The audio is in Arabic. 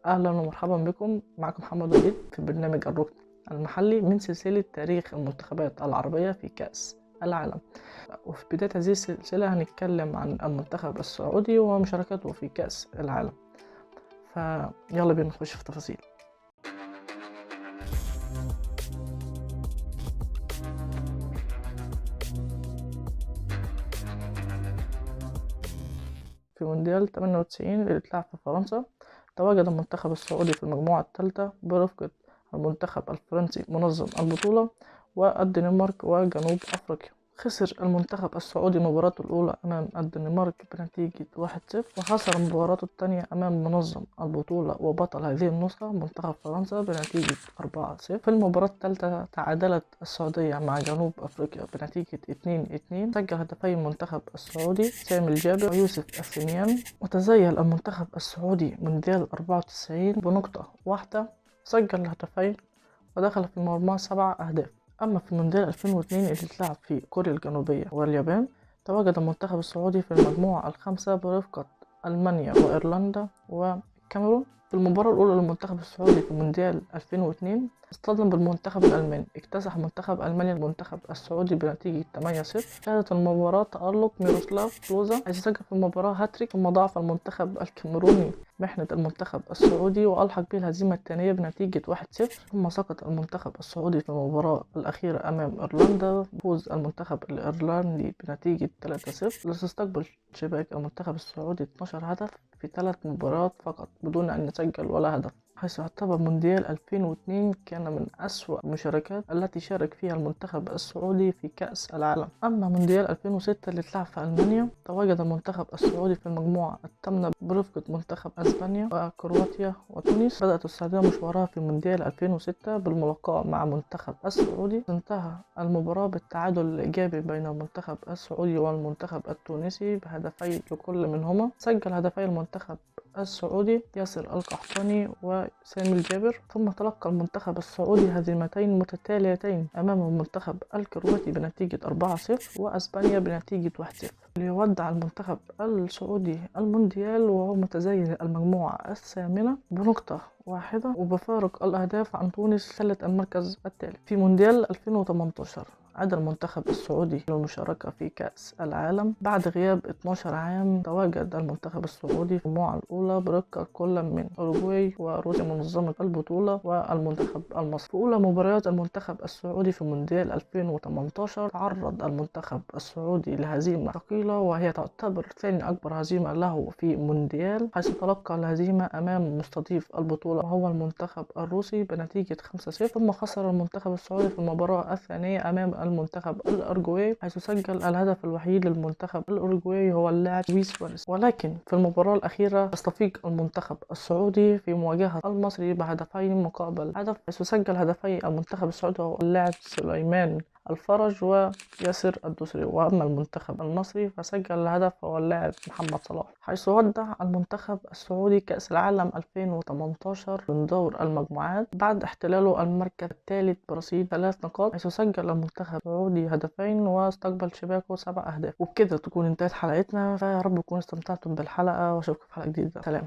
أهلا ومرحبا بكم. معكم محمد وليد في برنامج الركن المحلي من سلسلة تاريخ المنتخبات العربية في كأس العالم. وفي بداية هذه السلسلة هنتكلم عن المنتخب السعودي ومشاركته في كأس العالم. فيلا بينا نخش في تفاصيل. في مونديال 98 اللي اتلعب في فرنسا، تواجد المنتخب السعودي في المجموعة الثالثة برفقة المنتخب الفرنسي منظم البطولة والدنمارك وجنوب أفريقيا. خسر المنتخب السعودي مباراته الأولى أمام الدنمارك بنتيجة 1-0، وخسر مباراته الثانية أمام منظم البطولة وبطل هذه النسخة منتخب فرنسا بنتيجة 4-0. في المباراة الثالثة تعادلت السعودية مع جنوب أفريقيا بنتيجة 2-2. سجل هدفي المنتخب السعودي سامي الجابر ويوسف السنيان، وتزيل المنتخب السعودي مونديال 94 بنقطة واحدة، سجل هدفين ودخل في المرمى 7 أهداف. أما في مونديال 2002 اللي اتلعب في كوريا الجنوبية واليابان، تواجد المنتخب السعودي في المجموعة الخامسة برفقة ألمانيا وإيرلندا والكاميرون. في المباراة الأولى للمنتخب السعودي في مونديال 2002 اصطدم بالمنتخب الألماني، اكتسح منتخب ألمانيا المنتخب السعودي بنتيجة 8-0. كانت المباراة تألق ميروسلاف كلوزا حيث سجل في المباراة هاتريك، ثم ضاعف المنتخب الكاميروني محنة المنتخب السعودي وألحق به الهزيمة الثانية بنتيجة 1-0. ثم سقط المنتخب السعودي في المباراة الأخيرة أمام إيرلندا، فوز المنتخب الإيرلندي بنتيجة 3-0. لتستقبل شباك المنتخب السعودي 12 هدف في 3 مباريات فقط بدون أن يسجل ولا هدف، حيث يعتبر مونديال 2002 كان من أسوأ المشاركات التي شارك فيها المنتخب السعودي في كأس العالم. أما مونديال 2006 اللي اتلعب في ألمانيا، تواجد المنتخب السعودي في المجموعة الثامنة برفقة منتخب أسبانيا وكرواتيا وتونس. بدأت السعودية مشوارها في مونديال 2006 بالملاقاة مع منتخب السعودي، انتهى المباراة بالتعادل الإيجابي بين المنتخب السعودي والمنتخب التونسي بهدفي لكل منهما. سجل هدفي المنتخب السعودي ياسر القحطاني وسامي الجابر. ثم تلقى المنتخب السعودي هزيمتين متتاليتين أمام المنتخب الكرواتي بنتيجة 4-0 وأسبانيا بنتيجة 1-0، ليودع المنتخب السعودي المونديال وهو متزين المجموعة الثامنة بنقطة واحدة وبفارق الأهداف عن تونس ثلث المركز الثالث. في مونديال 2018 عاد المنتخب السعودي للمشاركة في كأس العالم بعد غياب 12 عام. تواجد المنتخب السعودي في المجموعة الأولى برقة كل من أوروغواي وروسيا منظمة البطولة والمنتخب المصري. في أولى مباريات المنتخب السعودي في مونديال 2018 تعرض المنتخب السعودي لهزيمة ثقيلة، وهي تعتبر ثاني أكبر هزيمة له في مونديال، حيث تلقى الهزيمة أمام مستضيف البطولة وهو المنتخب الروسي بنتيجة 5-0. ثم خسر المنتخب السعودي في المباراة الثانية أمام المنتخب الأورجواي، حيث سجل الهدف الوحيد للمنتخب الأورجواي هو اللاعب لويس سواريز. ولكن في المباراة الأخيرة يستفيق المنتخب السعودي في مواجهة المصري بهدفين مقابل هدف، حيث سجل هدفي المنتخب السعودي هو اللاعب سليمان الفرج وياسر الدوسري. وأما المنتخب المصري فسجل الهدف هو اللاعب محمد صلاح، حيث ودع المنتخب السعودي كأس العالم 2018 من دور المجموعات بعد احتلاله المركز الثالث برصيد 3 نقاط، حيث سجل المنتخب السعودي هدفين واستقبل شباكه 7 أهداف. وبكده تكون انتهت حلقتنا، فيا رب تكونوا استمتعتم بالحلقة واشوفكم في حلقة جديدة. سلام.